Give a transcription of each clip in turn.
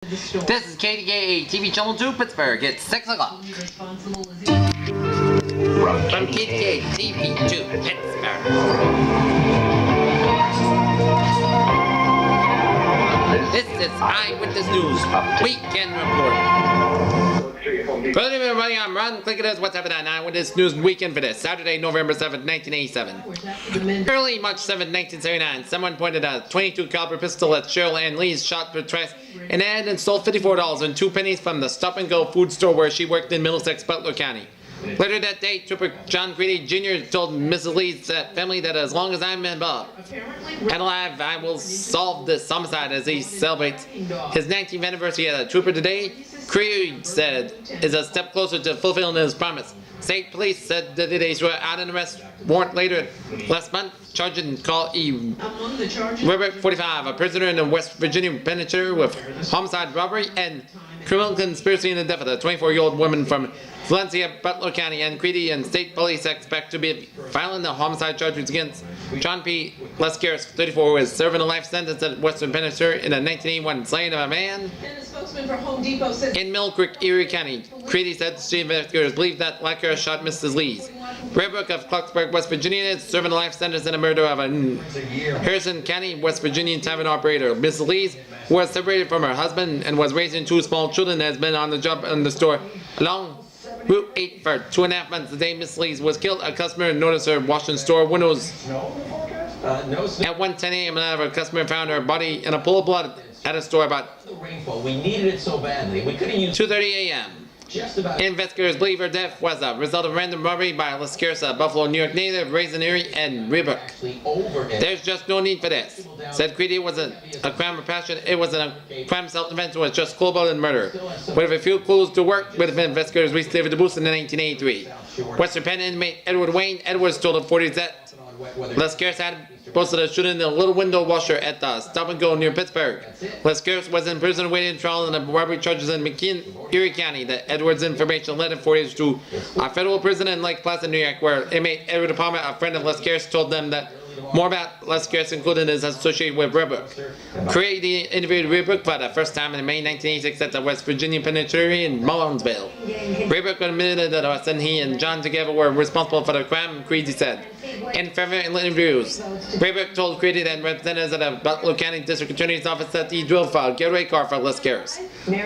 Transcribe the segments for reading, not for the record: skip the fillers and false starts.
This is KDKA-TV Channel 2 Pittsburgh. It's 6 o'clock. From KDKA-TV 2 Pittsburgh. This is Eyewitness News Weekend Report. Good evening, everybody. I'm Ron. Click it as what's happening on Eyewitness News Weekend for this Saturday, November 7th, 1987. Early March 7th, 1979, someone pointed a 22 caliber pistol at Cheryl Ann Lee's shot for twice and and stole $54 and 2 pennies from the stop-and-go food store where she worked in Middlesex, Butler County. Later that day, Trooper John Creedy Jr. told Mrs. Lee's family that as long as I'm alive, I will solve this homicide as he celebrates his 19th anniversary as a trooper today. Creedy said is a step closer to fulfilling his promise. State police said that they issued out an arrest warrant later last month, charging Carl E. Robert, 45, a prisoner in the West Virginia penitentiary with homicide, robbery, and criminal conspiracy in the death of a 24-year-old woman from Valencia, Butler County, and Creedy and state police expect to be filing the homicide charges against John P. Lescaris, 34, who is serving a life sentence at Western Penitentiary in a 1981 slaying of a man in Mill Creek, Erie County. Creedy said the investigators believe that Lescaris shot Mrs. Lee's. Redbrook of Clarksburg, West Virginia, is serving a life sentence in a murder of a Harrison County, West Virginian tavern operator. Mrs. Lee's, who was separated from her husband and was raising 2 small children, has been on the job in the store along Route 8 for 2.5 months. The day Miss Lee's was killed, a customer noticed her washing store windows at 1:10 a.m. and a customer found her body in a pool of blood at a store about 2:30 a.m. Investigators believe her death was a result of random robbery by Lescaris, a Buffalo, New York native, raised in Erie and Redbrook. There's just no need for this, said Creedy. It wasn't a crime of passion, it wasn't a crime of self-defense, it was just cold-blooded murder. With a few clues to work with, investigators reached David DeBoost in 1983. Western Penn inmate Edward Wayne Edwards told authorities that Lescaris had posted a shooting in the little window washer at the Stop and Go near Pittsburgh. Lescaris was in prison awaiting trial on the robbery charges in McKean, Erie County. The Edwards information led authorities to a federal prison in Lake Placid, New York, where inmate Edward Palmer, a friend of Lescaris, told them that more about Lescaris, including his association with Redbrook. Creedy interviewed Redbrook for the first time in May 1986 at the West Virginia Penitentiary in Mullinsville. Redbrook admitted that he and John together were responsible for the crime, Creedy said. In further interviews, Redbrook told Creedy that representatives at the Butler County District Attorney's Office that he drove a getaway car for Lescaris.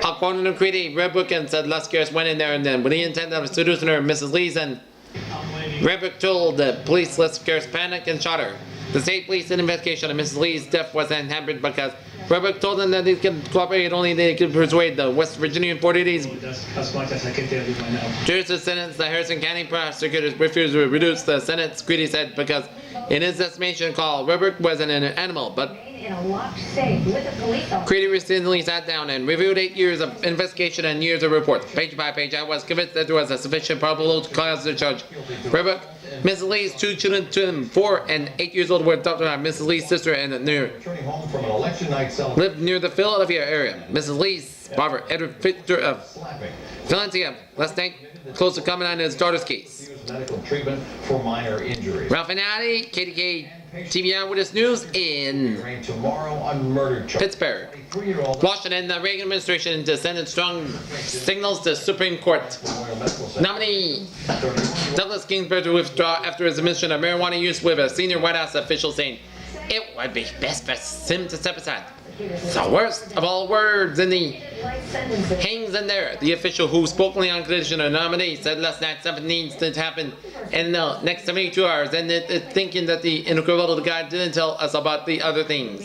According to Creedy, Redbrook said Lescaris went in there and then, with the intent of seducing her, Mrs. Lee's, and Redbrook told the police Lescaris panicked and shot her. The state police investigation of Mrs. Lee's death was unhampered because Redbrook told them that they could cooperate only they could persuade the West Virginian authorities judges to sentence. The Harrison County prosecutors refused to reduce the sentence, Creedy said, because in his estimation, Carl Redbrook wasn't an animal, but Creedy recently sat down and reviewed 8 years of investigation and years of reports. Page by page, I was convinced that there was a sufficient probability to cause the charge. Redbrook, Mrs. Lee's 2 children, 4 and 8 years old, were adopted by Mrs. Lee's sister and lived near the Philadelphia area. Mrs. Lee's father, Edward Fisher of Valencia, last night close to coming on his daughter's case. Ralph Finati, KDKA-TV Eyewitness News in Pittsburgh. Washington, the Reagan administration to send strong signals to Supreme Court. Nominee Douglas Ginsburg to withdraw after his admission of marijuana use, with a senior White House official saying it would be best for him to step aside. The worst of all words in the hangs in there. The official who spoke on condition of nominee said last night something needs to happen in the next 72 hours, and thinking that the incredible guy didn't tell us about the other things.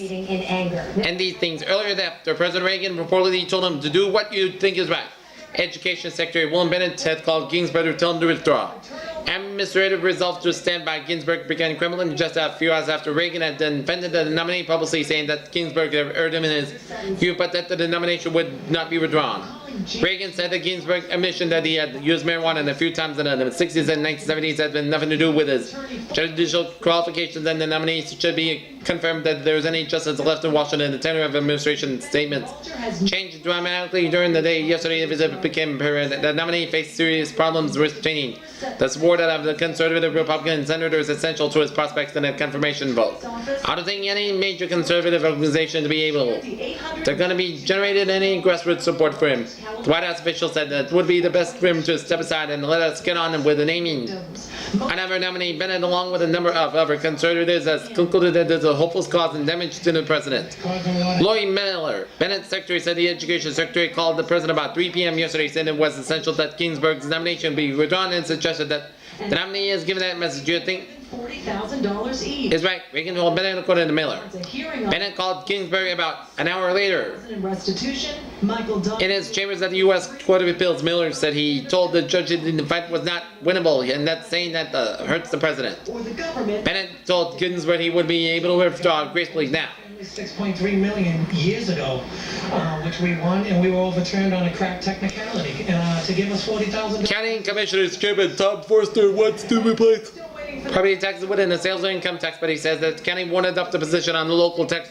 And these things earlier after President Reagan reportedly told him to do what you think is right. Education Secretary William Bennett had called Ginsburg to tell him to withdraw. Administrative results to stand by Ginsburg began Kremlin just a few hours after Reagan had defended the nominee publicly, saying that Ginsburg had erred him in his view, but that the nomination would not be withdrawn. Reagan said that Ginsburg's admission that he had used marijuana a few times in the 60s and 1970s had been nothing to do with his judicial qualifications, and the nominee should be confirmed that there was any justice left in Washington. The tenor of administration statements changed dramatically during the day. Yesterday, the visit became apparent. The nominee faced serious problems retaining the support of the conservative Republican senators, essential to his prospects in a confirmation vote. I don't think any major conservative organization to be able to going to be generated any grassroots support for him. The White House official said that it would be the best for him to step aside and let us get on with the naming. Another nominee, Bennett, along with a number of other conservatives, has concluded that there's a hopeless cause and damage to the president. Lloyd Miller, Bennett's secretary, said the education secretary called the president about 3 p.m. yesterday, saying it was essential that Ginsburg's nomination be withdrawn, and suggested that the nominee has given that message. Do you think $40,000 each. is right? Reagan told Bennett, according to Miller. Bennett called Ginsburg about an hour later. In his chambers at the U.S. Court of Appeals, Miller said he told the judge that the fight was not winnable, and that's saying that hurts the president. Bennett told Ginsburg he would be able to withdraw gracefully now. 6.3 million years ago, which we won, and we were overturned on a crack technicality to give us $40,000. County Commissioners Chairman Tom Forster wants to replace property taxes within the sales and income tax, but he says that the county won't adopt a position on the local tax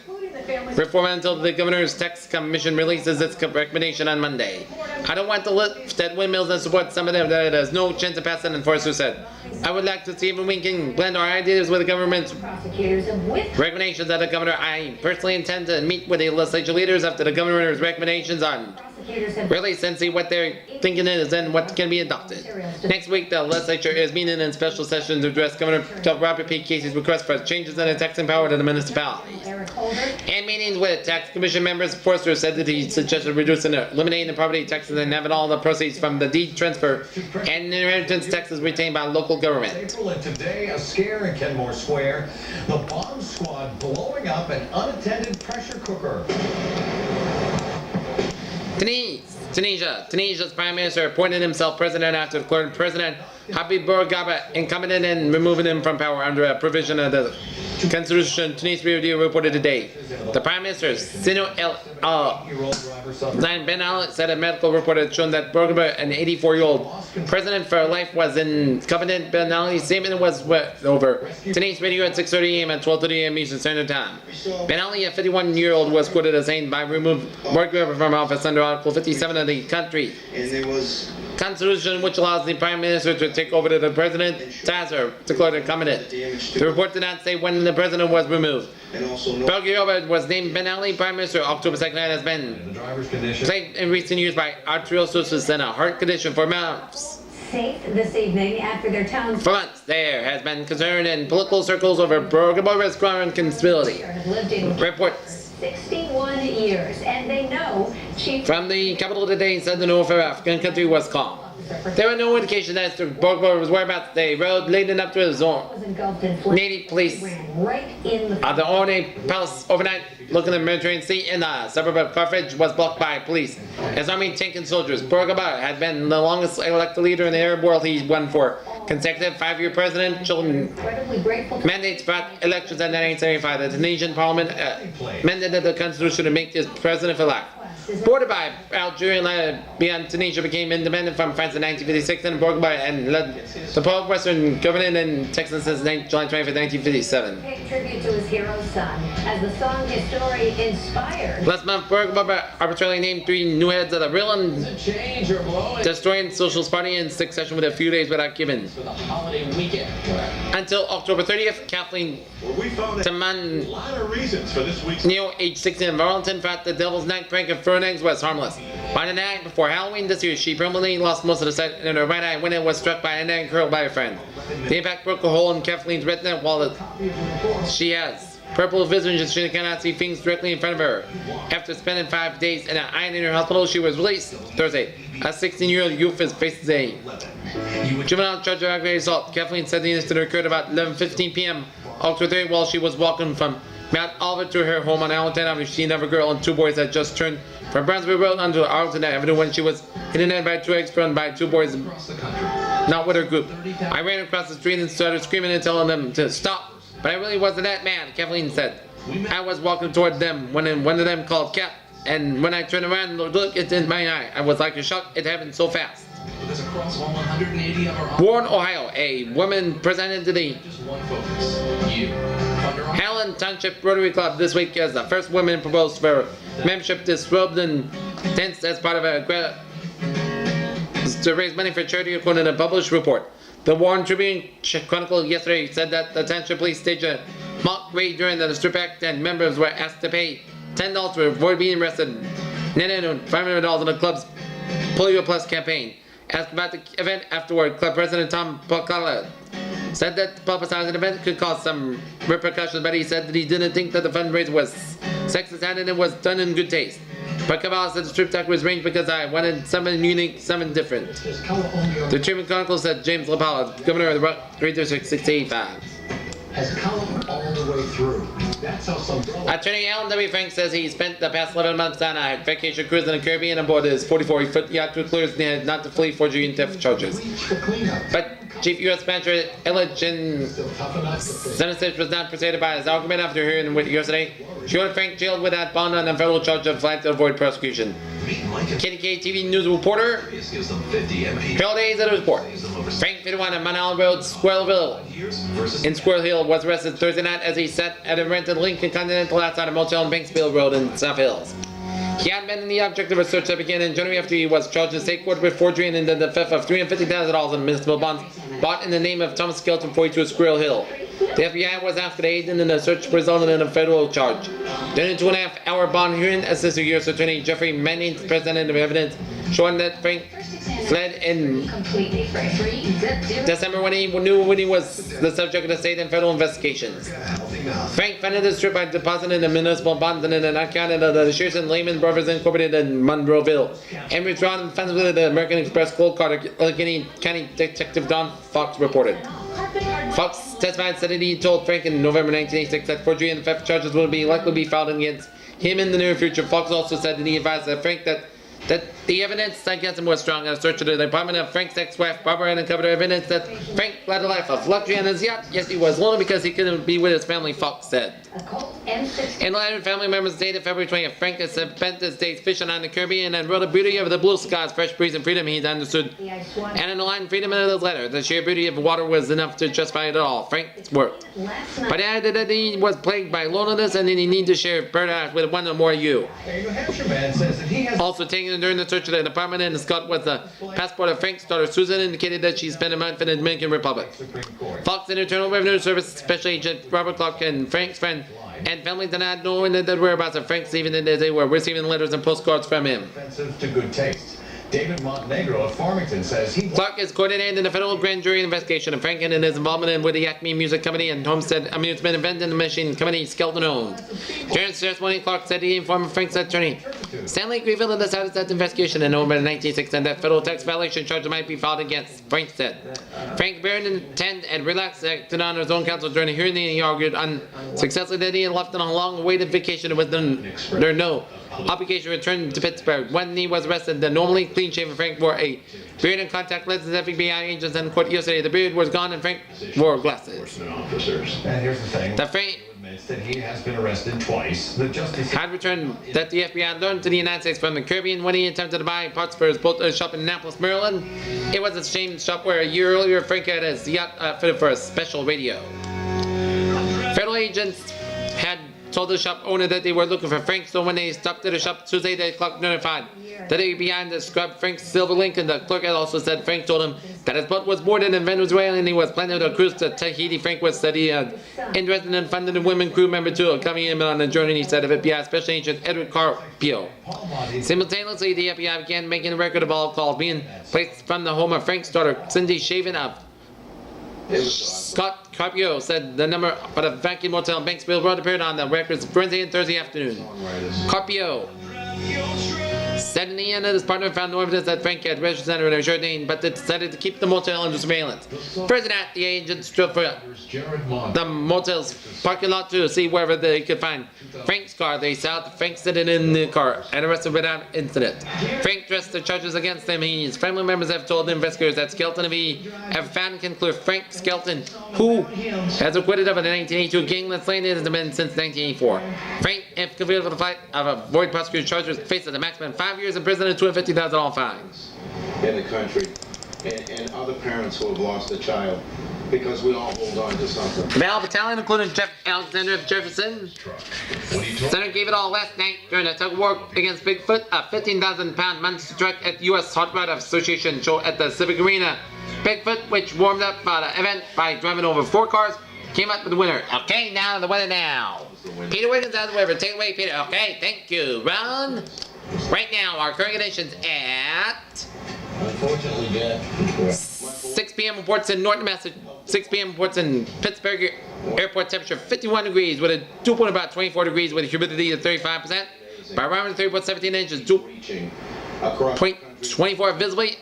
reform until the Governor's Tax Commission releases its recommendation on Monday. I don't want to lift at windmills and support some of them that has no chance of passing, and Forster said. I would like to see if we can blend our ideas with the government's recommendations of the governor. I personally intend to meet with the legislature leaders after the governor's recommendations on release and see what their thinking is and what can be adopted. Next week, the legislature is meeting in special session to address Governor Robert P. Casey's request for changes in the taxing power to the municipalities. In meetings with tax commission members, Forster said that he suggested reducing or eliminating the property taxes and having all the proceeds from the deed transfer and inheritance taxes retained by local government. April and today, a scare in Kenmore Square. The bomb squad blowing up an unattended pressure cooker. Tunisia's prime minister appointed himself president after declaring President Habib Bourguiba incompetent and removing him from power under a provision of the Constitution. Tunisia Radio reported today. The prime minister, Sino Zain Ben Ali, said a medical report had shown that Bourguiba, an 84-year-old president for life, was incompetent. Ben Ali's statement was over Tunisia Radio at 6:30 a.m. and 12:30 a.m. Eastern Standard Time. Ben Ali, a 51-year-old, was quoted as saying by removed Bourguiba from office under Article 57 of the country Constitution, which allows the prime minister to take over to the president, Tazer declared incompetent. The report did not say when the president was removed. Bourguiba was named Ben Ali prime minister October 2nd and has been plagued in recent years by arteriostosis and a heart condition for months. Safe this evening after their town. For months, there has been concern in political circles over Bourguiba's crime conspiracy. Reports 61 years, and they know Chief from the capital today said the North African country was calm. There were no indications as to Bourguiba's whereabouts. The road leading up to his native place at the Ornate Palace overnight, looking at the Mediterranean Sea in the suburb of Carthage, was blocked by police. His army, tank, and soldiers. Bourguiba had been the longest elected leader in the Arab world. He won for consecutive 5-year presidential mandates brought elections in 1975. The Tunisian parliament amended the constitution to make this president-elect. Bordered by Algeria and Libya, Tunisia became independent from France in 1956, and Bourguiba and led the Western government in Texas since July 25, 1957. Pay tribute to his hero son, as the song his story inspired. Last month, Bourguiba arbitrarily named 3 new heads of the real and destroying Socialist Party in succession with a few days without giving. Until October 30th, Kathleen Taman Neo, age 16, of Arlington, thought the devil's night prank of throwing eggs was harmless. By the night before Halloween this year, she permanently lost most of the sight in her right eye when it was struck by an egg hurled by a friend. The impact broke a hole in Kathleen's retina while she has purple vision and she cannot see things directly in front of her. After spending 5 days in an eye hospital, she was released Thursday. A 16-year-old youth faces a juvenile charge of aggravated assault. Kathleen said the incident occurred about 11:15 p.m. October 30 while she was walking from Mount Olivet to her home on Arlington Avenue. She and another girl and 2 boys had just turned from Brunswick Road onto Arlington Avenue when she was hit in the head by 2 eggs thrown by 2 boys not with her group. I ran across the street and started screaming and telling them to stop, but I really wasn't that mad, Kathleen said. I was walking toward them when one of them called Cap, and when I turned around and looked in my eye, I was like a shock. It happened so fast. Warren, Ohio, a woman presented to the Helen Township Rotary Club this week as the first woman proposed for membership disrobed in tents as part of a to raise money for charity according to a published report. The Warren Tribune Chronicle yesterday said that the Township Police staged a mock raid during the strip act and members were asked to pay $10 to avoid being arrested. Netted $500 in the club's Polio Plus campaign. Asked about the event afterward, Club President Tom Pacala said that publicizing the event could cause some repercussions, but he said that he didn't think that the fundraiser was sexist and it was done in good taste. But Cabal said the strip act was arranged because I wanted something unique, something different. The Tribune Chronicle said James LaPala, governor of the Rock Great District 685. Has color all the way through. That's how some Attorney Alan W. Frank says he spent the past 11 months on a vacation cruise in the Caribbean aboard his 44-foot yacht to clear not to flee forgery and theft charges. But Chief U.S. Manager Elijah Senator was not persuaded by his argument after hearing it yesterday. She ordered Frank jailed without bond on a federal charge of flight to avoid prosecution. KDKA TV News reporter Harold Hayes at the report. Frank 51 on Mount Allen Road, Squirrelville in Squirrel Hill was arrested Thursday night as he sat at a rented Lincoln Continental outside a motel on Banksville Road in South Hills. He had been in the object of a search that began in January after he was charged in state court with forgery and the theft of $350,000 in municipal bonds bought in the name of Thomas Skelton, 42 Squirrel Hill. The FBI was after the agent in the search resulted in a federal charge. During a 2.5-hour bond hearing, Assistant U.S. Attorney Jeffrey Manning presented evidence showing that Frank fled in December when he knew when he was the subject of the state and federal investigations. Frank funded the strip by depositing the municipal bonds in an account of the Shears and Lehman Brothers Incorporated in Monroeville and withdrawn funds with the American Express Cold Card, Allegheny County Detective Don Fox reported. Fox testified said that he told Frank in November 1986 that forgery and theft charges would likely be filed against him in the near future. Fox also said that he advised that Frank that the evidence against him was strong. A search of the apartment of Frank's ex-wife Barbara had uncovered evidence that Frank led a life of luxury on his yacht. Yes, he was lonely because he couldn't be with his family, Fox said. In a letter, family members dated February 20th, Frank has spent his days fishing on the Caribbean and wrote the beauty of the blue skies, fresh breeze, and freedom he'd understood. And in the line freedom in his letter, the sheer beauty of water was enough to justify it all. Frank's work. But he added that he was plagued by loneliness and that he needed to share paradise with one or more of you. A New Hampshire man says that he has Also taken during the search of the apartment in Scott was the passport of Frank's daughter Susan, indicated that she spent a month in the Dominican Republic. Fox and Internal Revenue Service Special Agent Robert Clark and Frank's friend and family did not know the whereabouts of Frank's even as they were receiving letters and postcards from him. offensive to good taste. David Montenegro of Farmington says he Clark is coordinating the federal grand jury investigation of Frank and his involvement with the Acme Music Company and Homestead Amusement Event and the Machine Company Skelton owned. During his testimony, Clark said he informed Frank's attorney Stanley Greenville decided that the investigation in November 1996 and that federal tax violation charges might be filed against Frank said. Frank buried intent and relaxed acted on his own counsel during the hearing. He argued unsuccessfully that he had left on a long-awaited vacation and was there no obligation to return to Pittsburgh. When he was arrested, the normally clean-shaven Frank wore a beard and contact lenses. FBI agents in court yesterday. The beard was gone and Frank wore glasses. And here's the thing. Frank Admits that he has been arrested twice. The justice had returned that the FBI learned to the United States from the Caribbean when he attempted to buy parts for his boat shop in Annapolis, Maryland. It was the same shop where a year earlier Frank had his yacht fitted for a special radio. Federal agents had told the shop owner that they were looking for Frank, so when they stopped at the shop Tuesday, the clerk notified that they behind described Frank's silver Lincoln. The clerk had also said Frank told him that his boat was boarded in Venezuela and he was planning a cruise to Tahiti. Frank was said he had interested in funding a women crew member to accompany him on the journey. He said of FBI Special Agent Edward Carpio. Simultaneously, the FBI began making a record of all calls being placed from the home of Frank's daughter, Cindy Shaven of Scott Carpio said the number for the vacuum motel in Banksville Road appeared on the records Wednesday and Thursday afternoon. Carpio said in the end that his partner found no evidence that Frank had registered under a short name, but they decided to keep the motel under surveillance. Further that, the agents drove for the motel's parking lot to see wherever they could find Frank's car. They saw Frank sitting in the car and arrested without incident. Frank dressed the charges against him. His family members have told the investigators that Skelton, if he have found, can clear Frank Skelton, who has acquitted of a 1982 gang slain has been since 1984. Frank, if convicted of the flight of a void prosecutor charges, faces a maximum 5 years in prison and $250,000 fine. In the country, and other parents who have lost a child. because we all hold on to something. The Battle Battalion, including Jeff Alexander of Jefferson. Center gave it all last night during a tug of war against Bigfoot, a 15,000-pound monster truck at the U.S. Hot Rod Association show at the Civic Arena. Bigfoot, which warmed up for the event by driving over 4 cars, came up with the winner. Okay, now the weather now. Peter Wiggins out of the weather. Take it away, Peter. Okay, thank you, Ron. Right now, our current conditions at Unfortunately, Jeff. 6 p.m. reports in Norton, Massachusetts. 6 p.m. reports in Pittsburgh. Airport temperature 51 degrees with a dew point about 24 degrees with a humidity of 35%. Barometer 3.17 inches. Dew point 24 visibly.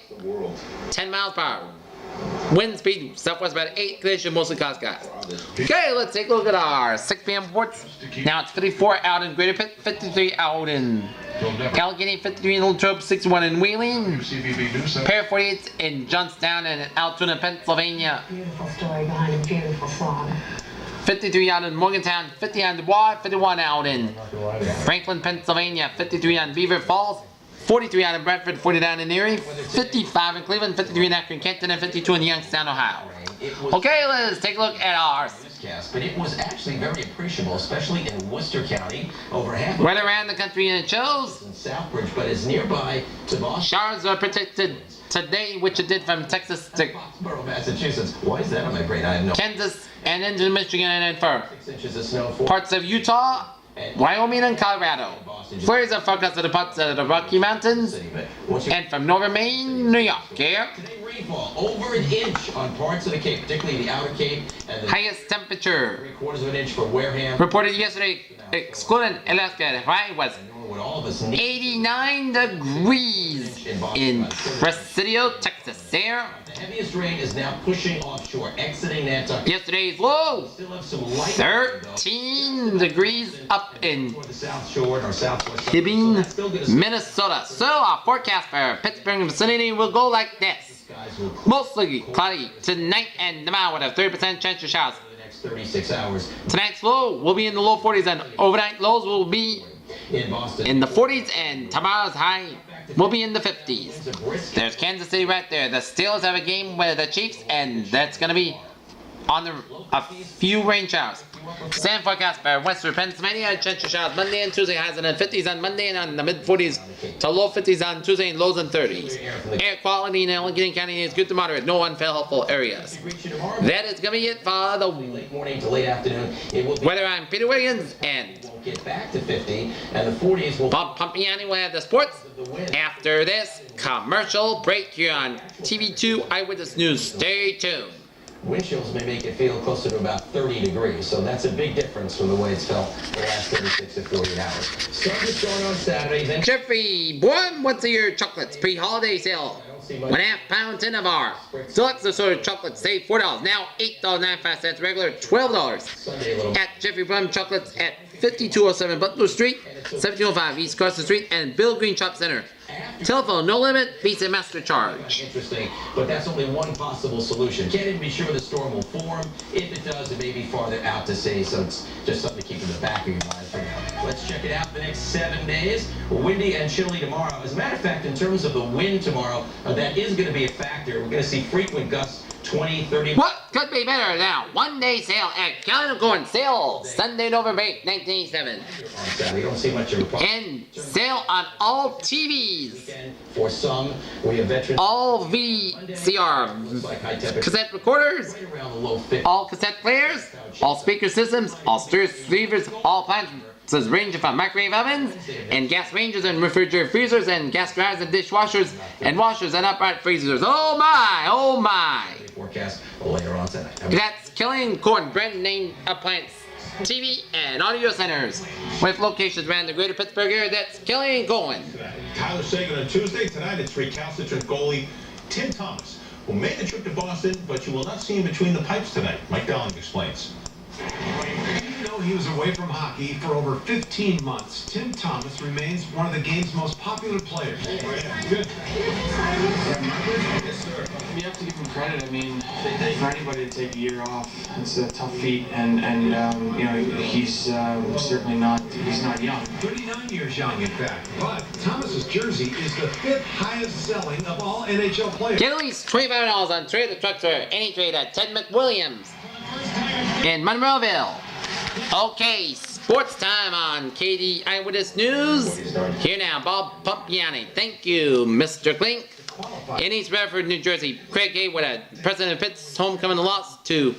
10 miles per hour. Wind speed southwest about 8, condition mostly cloudy skies. Okay, let's take a look at our 6 p.m. reports. Now it's 54 out in Greater Pitt, 53 out in Allegheny, 53 in Latrobe, 61 in Wheeling, pair 48 in Johnstown and Altoona, Pennsylvania. Beautiful story behind a beautiful song. 53 out in Morgantown, 50 on Dubois, 51 out in Franklin, Pennsylvania, 53 on Beaver Falls, 43 out in Bradford, 49 in Erie, 55 in Cleveland, 53 in Akron, Kenton, and 52 in Youngstown, Ohio. Okay, let's take a look at our but it was actually very appreciable, especially in Worcester County. Over half right around the country, and it shows in Southbridge, but is nearby to Boston. showers are predicted today, which it did from Texas to Foxborough, Massachusetts. Why is that on my brain? I have no. Kansas and into Michigan and for 6 inches of snow. parts of Utah, Wyoming, and Colorado. Flurries are forecast at the parts of the Rocky Mountains and from northern Maine, New York. Yeah. Today, rainfall over an inch on parts of the Cape, particularly the outer Cape, and the Highest temperature 3/4 of an inch for Wareham. reported yesterday, excluding Alaska. The high was What all of us need 89 degrees in Presidio, Texas. There. The heaviest rain is now pushing offshore, exiting Nantucket. Yesterday's low, Still have some light 13 degrees up in toward the South Shore or Southwest. Hibbing, So that's still gonna Minnesota. So our forecast for Pittsburgh and vicinity will go like this. guys will Mostly cloudy tonight and tomorrow with a 30% chance of showers. the next 36 hours Tonight's low will be in the low 40s and overnight lows will be in Boston. in the 40s and tomorrow's high will be in the 50s. There's Kansas City right there. The Steelers have a game with the Chiefs and that's going to be on a few rain showers. Same forecast for Western Pennsylvania. Chance of showers Monday and Tuesday, highs in the 50s on Monday and on the mid 40s to low 50s on Tuesday and lows in 30s. Air quality in Allegheny County is good to moderate. No unhelpful areas. That is going to be it for the Late morning to late afternoon, it will be weather. I'm Peter Wiggins and won't get back to 50, and the 40s will Bob Pompiani will have the sports. the wind. After this commercial break here on TV2 Eyewitness News. Stay tuned. Wind chills may make it feel closer to about 30 degrees, so that's a big difference from the way it's felt the last 36 to 48 hours. Sun is going on Saturday, then Jeffrey, boy, what's your chocolates pre-holiday sale? 1/2 pound tin of our select assorted chocolates save $4. Now $8.95 regular, $12 Sunday a little at Jeffrey Plum Chocolates at 5207 Butler Street, 1705 East Carson Street, and Bill Green Shop Center. Telephone no limit, Visa Master Charge. interesting, but that's only one possible solution. Can't even be sure the storm will form. If it does, it may be farther out to sea, so it's just something to keep in the back of your mind for now. Let's check it out the next 7 days. Windy and chilly tomorrow. As a matter of fact, in terms of the wind tomorrow, that is going to be a factor. We're going to see frequent gusts, 20, 30. What could be better now? One-day sale at Calendar Corn. Sale Sunday, November 8, 1987. On Saturday, you don't see much of a problem. And sale on all TVs. For some, we have veterans. All VCR Like high temperature. cassette recorders, Right around the low 50. all cassette players, all speaker systems, all stir receivers, all appliances ranging from microwave ovens and gas ranges and refrigerator freezers and gas dryers and dishwashers and washers and upright freezers. Oh my, oh my. Forecast later on tonight. That's Killing Corn, brand name appliance, TV and audio centers with locations around the greater Pittsburgh area. That's Killing Corn. Tyler Sagan on Tuesday. Tonight it's recalcitrant goalie Tim Thomas, who made the trip to Boston, but you will not see him between the pipes tonight. Mike Dowling explains. though he was away from hockey for over 15 months, Tim Thomas remains one of the game's most popular players. Good. Yes, sir. You have to give him credit. I mean, for anybody to take a year off, it's a tough feat, and you know, he's certainly not. He's not young. 39 years young, in fact. But Thomas's jersey is the 5th highest selling of all NHL players. Get at least $25 on Trade the Trucks for any trade at Ted McWilliams in Monroeville. Okay, sports time on KD Eyewitness News. Here now, Bob Pompiani. Thank you, Mr. Klink. In East Bradford, New Jersey, Craig Haywood at President of Pitt's homecoming loss to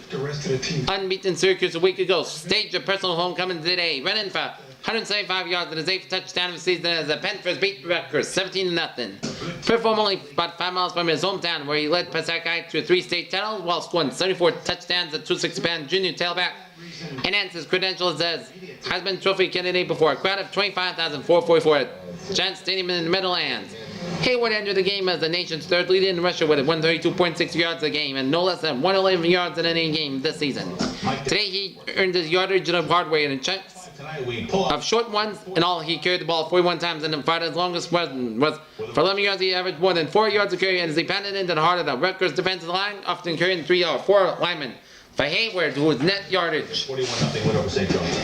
unbeaten Syracuse a week ago. Staged a personal homecoming today, running for 175 yards and his 8th touchdown of the season as the Panthers beat Rutgers 17-0. Performed only about 5 miles from his hometown, where he led Pissakai to 3 state titles while scoring 74 touchdowns at 260-pound junior tailback. Enhanced his credentials as Heisman Trophy candidate before a crowd of 25,444 at Giant Stadium in the Meadowlands. Haywood entered the game as the nation's 3rd leading rusher with 132.6 yards a game and no less than 111 yards in any game this season. Today he earned his yardage the hard way in chunks of short ones. In all, he carried the ball 41 times and Friday's longest run was for 11 yards. He averaged more than 4 yards a carry as he pounded into the heart of the Rutgers defensive line, often carrying 3 or 4 linemen. For Hayward, who was net yardage. 41-0 win over St. John's.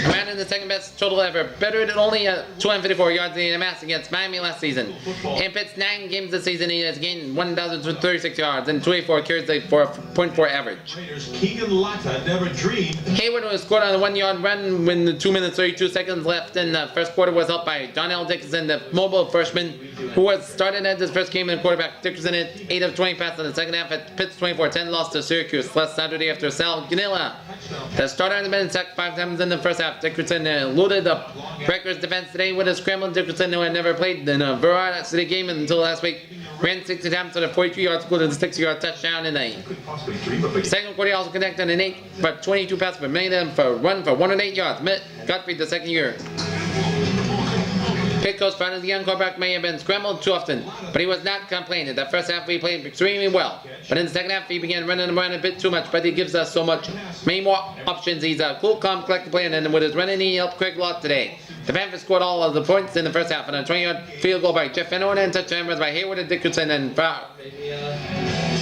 Commanding the second best total ever, better than only 254 yards in the mass against Miami last season. In Pitt's 9 games this season, he has gained 1,036 yards and 24 carries for a .4 average. Keegan Latta never dreamed. Hayward was scored on a 1-yard run when the 2 minutes 32 seconds left in the first quarter was helped by Donnell Dickinson, the mobile freshman, who was started at his first game in quarterback. Dickinson hit 8 of 20 passes in the second half at Pitt's 24-10 loss to Syracuse last Saturday after Sal Ganilla. The starter had been sacked 5 times in the first half. Dickinson eluded the Rutgers defense today with a scramble. Dickinson, who had never played in a varsity game until last week, ran 6 attempts at a 42 yards, including a 6-yard touchdown in the second quarter. He also connected an 8 for 22 passes, but many of them for 108 yards. Mitt Godfrey, the second year. Pitt coach found the young quarterback may have been scrambled too often, but he was not complaining. The first half he played extremely well, but in the second half he began running around a bit too much, but he gives us so much, many more options. He's a cool, calm, collected player, and with his running he helped Craig a lot today. The Panthers scored all of the points in the first half, and a 20-yard field goal by Jeff Fenner and touchdown runs by Hayward and Dickinson, and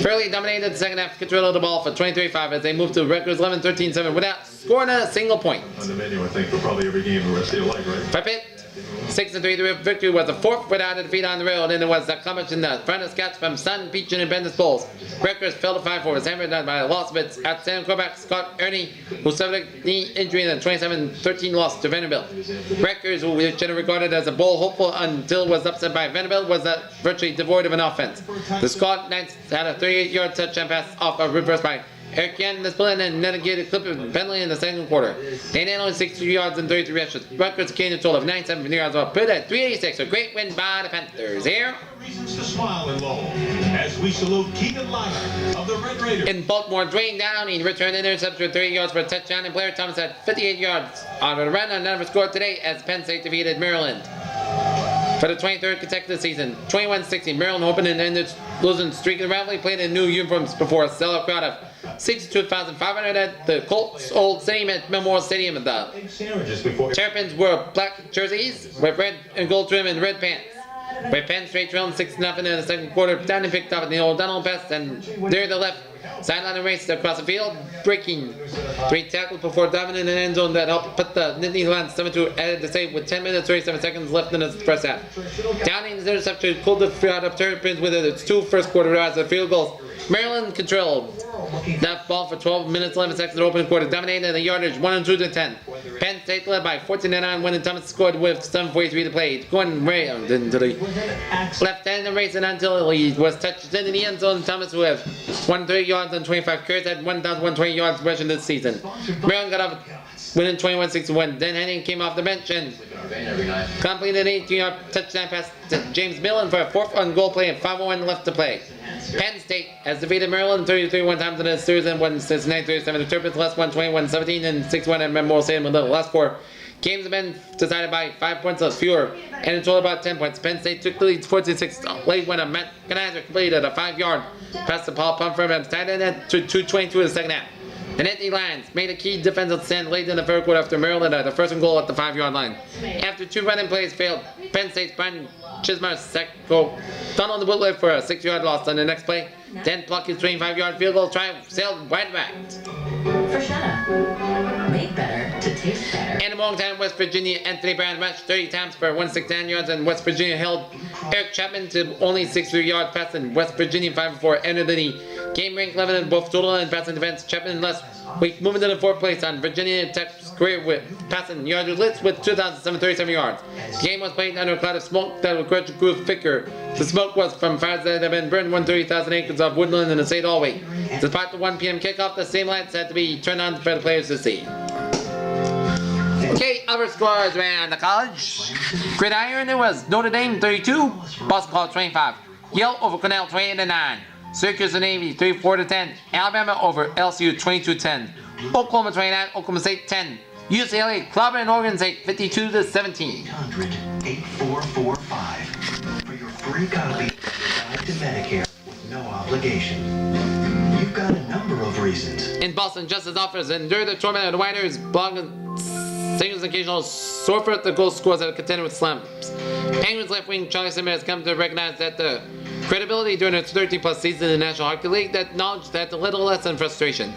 fairly dominated the second half, controlled the ball for 23-5 as they moved to Rutgers 11-13-7 without scoring a single point. On the menu, I think, for probably every game the rest of your life, right? For Pitt, 6-3, the victory was the 4th without a defeat on the road, and it was accomplished in the front of Scots from Sun, Peach, and Bendis Bowls. Rutgers fell to 5-4, was hammered by the loss of its outstanding quarterback Scott Ernie, who suffered a knee injury in the 27-13 loss to Vanderbilt. Rutgers, who was generally regarded as a bowl hopeful until was upset by Vanderbilt, was virtually devoid of an offense. The Scott Knights had a 38-yard touchdown pass off a reverse by Eric Yan disciplined and negated clip of penalty in the second quarter. They had only 62 yards and 33 rushes. Rutgers gained a total of 97 yards while Pitt at 386. A great win by the Panthers. Here Reasons to smile in Lowell as we salute Keegan Latta of the Red Raiders. in Baltimore, Dwayne Downing returned an interception for 30 yards for a touchdown, and Blair Thomas had 58 yards on a run and never scored today as Penn State defeated Maryland for the 23rd consecutive season. 21-16, Maryland opened and ended losing streak. The rivalry played in new uniforms before a sellout crowd of 62,500 at the Colts Old Stadium at Memorial Stadium. The Terrapins wore black jerseys with red and gold trim and red pants. With Penn State trailing 6-0 in the second quarter, Downing picked up the O'Donnell pass and there the left sideline and raced across the field, breaking 3 tackles before diving in an end zone that helped put the Nittany Lions 7-2 added the save with 10 minutes 37 seconds left in the first half. Downing's interception cooled the crowd of Terrapins with its 2 first quarter drives of field goals. Maryland controlled that ball for 12 minutes 11 seconds in the opening quarter, dominated the yardage 102-10. Penn State led by 14-9 when Thomas scored with 7:43 to play. Going round into the left hand and racing until he was touched into the end zone. Thomas, who have 130 yards and 25 carries, had 1,120 yards rushing this season. Maryland got up winning 21-61. Then Henning came off the bench and completed an 18-yard touchdown pass to James Millen for a 4th on-goal play and 5:01 left to play. Penn State has defeated Maryland 33-1 times in the series and won since 1937. The Terrapins last won 21-17 and 6-1 at Memorial Stadium. The last 4 games have been decided by 5 points or fewer and in total about 10 points. Penn State took the lead 14-6 late when a Matt Kanizer completed a 5-yard pass to Paul Pumford and tied it to 2:22 in the second half. The Nittany Lions made a key defensive stand late in the third quarter after Maryland had the first and goal at the 5-yard line. After 2 running plays failed, Penn State's Brian Chismar's second goal tunneled the bootleg for a 6-yard loss on the next play. Then plucked his 25-yard field goal try sailed wide right. Freshetta. Made better to taste better. In a long time, West Virginia Anthony Brown rushed 30 times for 169 yards, and West Virginia held Eric Chapman to only 63 yards passing. West Virginia 5-4 entered the game ranked 11 in both total and passing defense. Chapman last week moving to the 4th place on Virginia Tech's career with passing yardage lists with 2,737 yards. The game was played under a cloud of smoke that would gradually grew thicker. The smoke was from fires that had been burned 130,000 acres of woodland in the state hallway. Despite the 1 p.m. kickoff, the same lights had to be turned on for the players to see. Okay, other scores around the college. Gridiron, it was Notre Dame 32, Boston College 25. Yale over Cornell 28-9. Syracuse and Navy 34-10. Alabama over LSU 22-10. Oklahoma 29, Oklahoma State 10. UCLA clobbering Oregon State 52-17. 800-8445 for your free copy of Guide to Medicare with no obligation. You've got a number of reasons. In Boston, Justice offers endure the torment of the Whiters, blogging singers occasional surfer the goal scores that are contended with slumps. Penguins left wing Charlie Simmer has come to recognize that the credibility during its 13-plus season in the National Hockey League that acknowledged that a little less than frustration.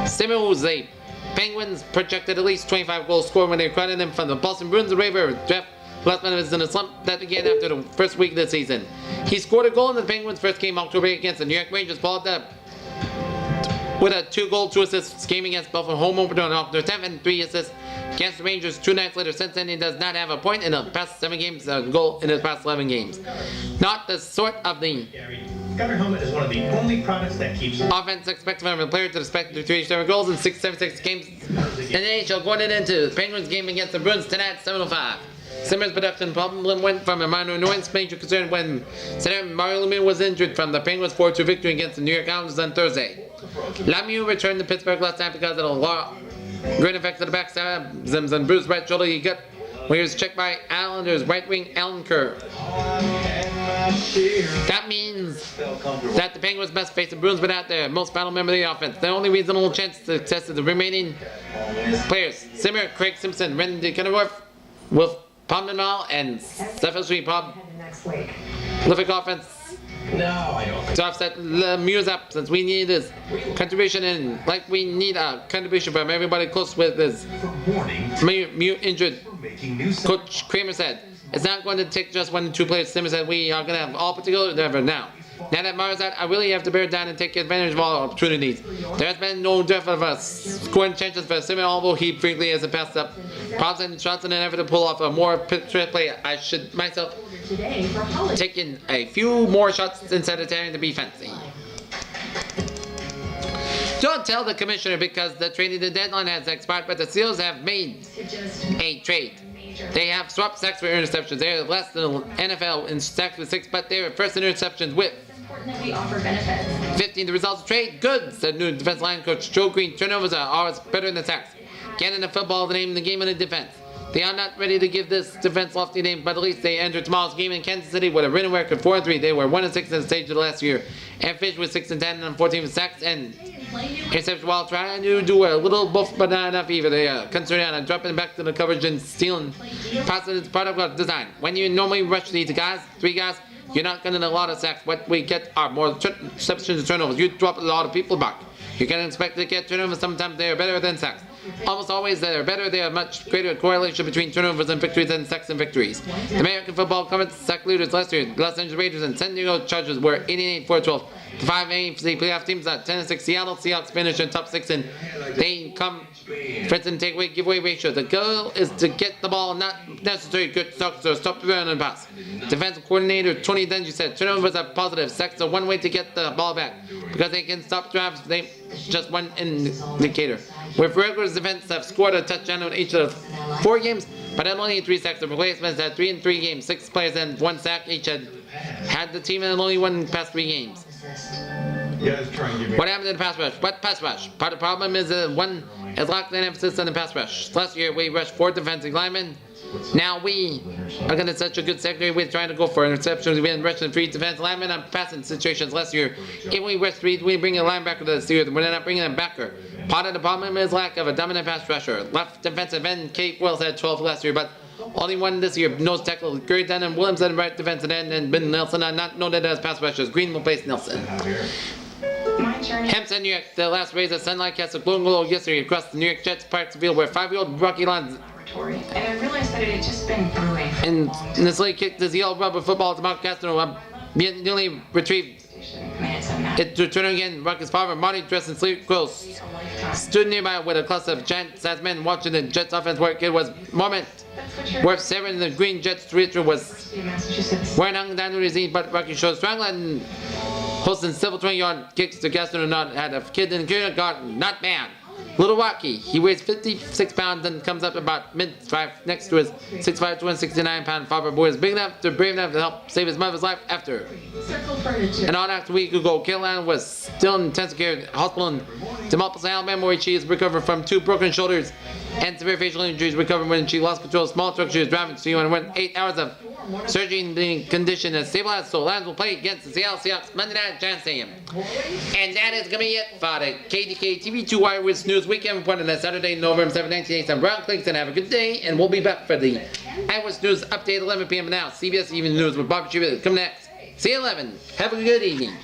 Simmer was a Penguins projected at least 25 goals scored when they crowded him from the Boston Bruins River draft. Glassman was in a slump that began after the first week of the season. He scored a goal in the Penguins' first game October against the New York Rangers, followed up with a 2-goal, 2-assist game against Buffalo home opener on October 10th and 3 assists against the Rangers 2 nights later. Since then, he does not have a point in the past 7 games, a goal in his past 11 games. Not the sort of the Governor Helmet is one of the only products that keeps offense expected from a player to respect the 3 goals in 676 games in the NHL going into the Penguins game against the Bruins tonight at 7:05. Simmer's production problem went from a minor annoyance major concern when center Mario Lemieux was injured from the Penguins' 4-2 victory against the New York Islanders on Thursday. Lemieux returned to Pittsburgh last night because of a great effect of the backstabs and bruised right shoulder he got when he was checked by Islanders right wing Alan Kerr. That means that the Penguins must face the Bruins without their most vital member of the offense. The only reasonable chance to success is the remaining players: Simmer, Craig Simpson, Randy Kennerworth, Wolf Pomdenall, and Stephen Sweet Pop. Terrific offense to offset Lemieux's absence. We need his contribution, and like we need a contribution from everybody close with his Lemieux injured. Coach Kramer said, "It's not going to take just 1 to 2 players." Simmer said, "We are going to have all particular ever now. Now that Mara's out, I really have to bear down and take advantage of all opportunities. There has been no dearth of us scoring chances for Simmer, although he frequently has passed up props and shots in an effort to pull off a more picturesque play. I should myself taking a few more shots instead of trying to be fancy." Don't tell the commissioner because the trading deadline has expired, but the Seals have made a trade. They have swapped sacks for interceptions. They are less than the NFL in sacks with 6, but they were first in interceptions with 15. The results of trade, good, said new defense line coach Joe Green. Turnovers are always better than sacks. Getting the football, the name of the game in the defense. They are not ready to give this defense lofty name, but at least they entered tomorrow's game in Kansas City with a winning record 4-3. They were 1-6 at the stage of the last year, and finished with 6-10 and 14 with sacks and interceptions while trying to do a little both, but not enough either. They are concentrating on dropping back to the coverage and stealing passes. It's part of design. When you normally rush these guys, 3 guys, you're not getting a lot of sacks. What we get are more interceptions and turnovers. You drop a lot of people back. You can expect to get turnovers. Sometimes they are better than sacks. Almost always they are better. They have much greater correlation between turnovers and victories than sacks and victories. The American Football Conference sack leaders last year, Los Angeles Raiders and San Diego Chargers were 88-4-12. The 5 AFC playoff teams are 10-6. Seattle Seahawks finish in top 6, and they come Princeton takeaway giveaway ratio. The goal is to get the ball, not necessarily good stocks or stop the run and pass. Defensive coordinator Tony Dungy said turnovers are positive. Sacks are one way to get the ball back because they can stop drives. They just one indicator. With regulars, defense have scored a touchdown in each of the 4 games, but had only 3 sacks. The replacements had 3 in 3 games. 6 players and 1 sack each had the team in only 1 past 3 games. What happened to the pass rush? What pass rush? Part of the problem is one is locked in emphasis on the pass rush. Last year we rushed 4 defensive linemen Now we are going to such a good secondary. We're trying to go for interceptions. We've been rushing three defense linemen on passing situations last year. If we rush three, we bring a linebacker to this year. We're not bringing a backer. Part of the problem is lack of a dominant pass rusher. Left defensive end, Kate Wells had 12 last year, but only one this year. Nose tackle, Gary Dunn and Williams at right defensive end, and Ben Nelson are not noted as pass rushers. Green will place Nelson. Hempstead, New York, the last rays of sunlight cast a glowing glow yesterday across the New York Jets park field where 5-year-old Rocky Lons and I realized that it had just been brewing. and this league kicked his yellow rubber football to Mount Castro, newly retrieved. It returned again. Rocky's father, Marty, dressed in sleep clothes, stood nearby with a cluster of giant-sized men watching the Jets offense work. It was a moment worth saving. The green Jets Richard was wearing hung down to his knees, but Rocky showed strong and hosting several 20-yard kicks to Castro and not had a kid in kindergarten. Not bad. Little Rocky, he weighs 56 pounds and comes up about mid-5 next to his 6'5", 269-pound father. Boy is brave enough to help save his mother's life after. And on after a week ago, Caroline was still in intensive care hospital in Demopolis, Alabama, where she is recovering from 2 broken shoulders and severe facial injuries. Recovering when she lost control of small truck she was driving to and went 8 hours of surgery and being conditioned and stabilized. So Lions will play against the Seattle Seahawks Monday night at Giants Stadium. And that is going to be it for the KDKA-2 Eyewitness News Weekend Report on Saturday, November 7, 1987. I'm Brown Clinks and have a good day, and we'll be back for the Eyewitness News update at 11 p.m. now. CBS Evening News with Bobby Chibit. Come next. See you at 11. Have a good evening.